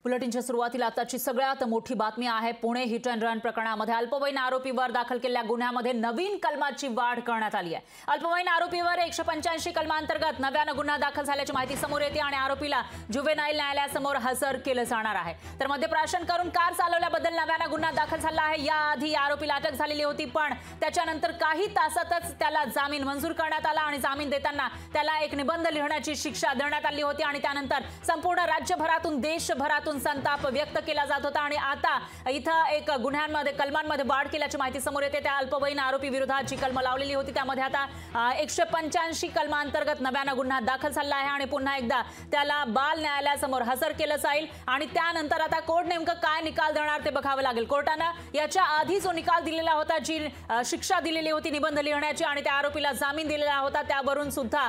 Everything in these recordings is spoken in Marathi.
बुलेटिनच्या सुरुवातीला आताची सगळ्यात मोठी बातमी आहे। पुणे हिट अँड रन प्रकरणामध्ये अल्पवयीन आरोपीवर दाखल केलेल्या गुन्ह्यामध्ये नवीन कलमाची वाढ करण्यात आली आहे। अल्पवयीन आरोपीवर 185 कलमांतर्गत नव्यानं गुन्हा दाखल झाल्याची माहिती समोर येते आणि आरोपीला जुवेनाईल न्यायालयासमोर हजर केलं जाणार आहे। तर मद्यप्राशन करून कार चालवल्याबद्दल नव्यानं गुन्हा दाखल झाला आहे। याआधी आरोपीला अटक झालेली होती, पण त्याच्यानंतर काही तासातच त्याला जामीन मंजूर करण्यात आला आणि जामीन देताना त्याला एक निबंध लिहिण्याची शिक्षा देण्यात आली होती आणि त्यानंतर संपूर्ण राज्यभरातून देशभरातून संताप व्यक्त केला जात होता आणि आता इथं एक गुन्ह्यांमध्ये कलमांमध्ये वाढ केल्याची माहिती समोर येते। त्या अल्पवयीन आरोपी विरोधात जी कलम लावलेली होती त्यामध्ये आता 185 कलमांतर्गत नव्यानं गुन्हा दाखल झाला आहे आणि पुन्हा एकदा त्याला बाल न्यायालयासमोर हजर केलं जाईल आणि त्यानंतर आता कोर्ट नेमकं काय निकाल देणार ते बघावं लागेल। कोर्टानं याच्या आधी जो निकाल दिलेला होता, जी शिक्षा दिलेली होती निबंध लिहिण्याची आणि त्या आरोपीला जामीन दिलेला होता, त्यावरून सुद्धा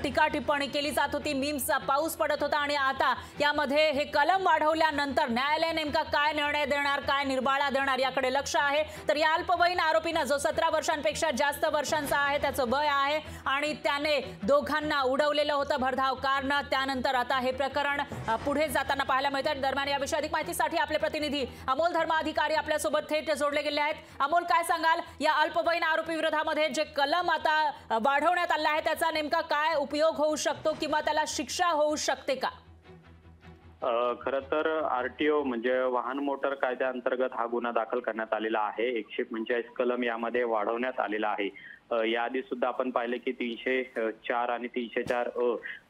टीका टिप्पणी केली जात होती, मीम्सचा पाऊस पडत होता आणि आता यामध्ये हे कलम वाढवल्यानंतर न्यायालय नेमका काय निर्णय देणार, काय निर्बाळा देणार याकडे लक्ष आहे। तर या अल्पवयीन आरोपीनं जो 17 वर्षांपेक्षा जास्त वर्षांचा आहे, त्याचं वय आहे आणि त्याने दोघांना उडवलेलं होतं भरधाव कारनं। त्यानंतर आता हे प्रकरण पुढे जाताना पाहायला मिळतं। दरम्यान याविषयी अधिक माहितीसाठी आपले प्रतिनिधी अमोल धर्माधिकारी आपल्या सोबत थेट जोडले गेले आहेत। अमोल, काय सांगाल, या अल्पवयीन आरोपी विरोधामध्ये जे कलम आता वाढवण्यात आला आहे त्याचा नेमका काय उपयोग होऊ शकतो किंवा त्याला शिक्षा होऊ शकते का? खरं तर आरटीओ म्हणजे वाहन मोटर कायद्याअंतर्गत हा गुन्हा दाखल करण्यात आलेला आहे। 145 कलम यामध्ये वाढवण्यात आलेला आहे। याआधी सुद्धा आपण पाहिले की 304 आणि 304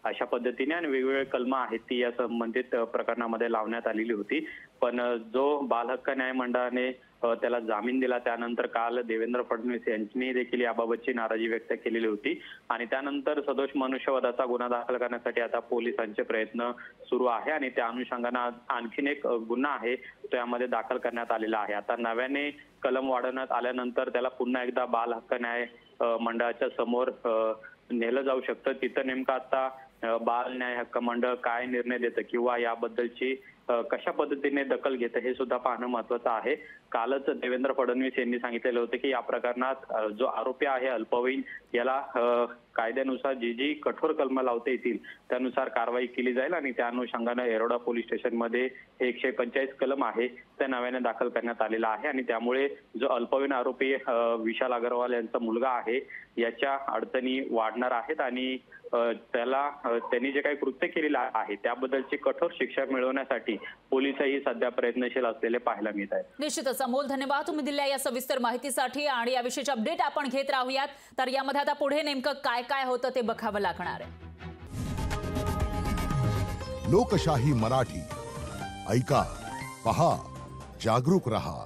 अशा पद्धतीने आणि वेगवेगळे कलम आहेत ती या संबंधित प्रकरणामध्ये लावण्यात आलेली होती। पण जो बाल हक्क न्यायमंडळाने त्याला जामीन दिला त्यानंतर काल देवेंद्र फडणवीस यांनी देखील याबाबतची नाराजी व्यक्त केलेली होती आणि त्यानंतर सदोष मनुष्यवधाचा गुन्हा दाखल करण्यासाठी आता पोलिसांचे प्रयत्न सुरू आहे आणि त्या अनुषंगाने आणखीन एक गुन्हा आहे तो यामध्ये दाखल करण्यात आलेला आहे। आता नव्याने कलम वाढवण्यात आल्यानंतर त्याला पुन्हा एकदा बाल हक्क न्याय मंडळाच्या समोर नेलं जाऊ शकतं। तिथं नेमकं आता बाल न्याय हक्क मंडळ काय निर्णय देतं किंवा याबद्दलची कशा पद्धतीने दखल घेतं हे सुद्धा पाहणं महत्त्वाचं आहे। कालच देवेंद्र फडणवीस यांनी सांगितलेलं होतं की या प्रकरणात जो आरोपी आहे अल्पवयीन याला कायद्यानुसार जी कठोर कलम लावता येतील त्यानुसार कारवाई केली जाईल आणि त्या अनुषंगानं येरवडा पोलीस स्टेशनमध्ये 145 कलम आहे त्या नव्याने दाखल करण्यात आलेला आहे आणि त्यामुळे जो अल्पवयीन आरोपी विशाल अग्रवाल यांचा मुलगा आहे याच्या अडचणी वाढणार आहेत आणि त्यांनी जे काही कृत्य केलेलं आहे त्याबद्दलची कठोर शिक्षा मिळवण्यासाठी पोलिसही सध्या प्रयत्नशील असलेले पाहायला मिळत आहेत। निश्चितच अमोल, धन्यवाद तुम्ही दिलेल्या या सविस्तर माहितीसाठी आणि याविषयीचे अपडेट आपण घेत राहूयात। तर यामध्ये आता पुढे नेमकं काय काय होतं ते बघावं लागणार आहे। लोकशाही मराठी ऐका, पहा, जागरूक रहा।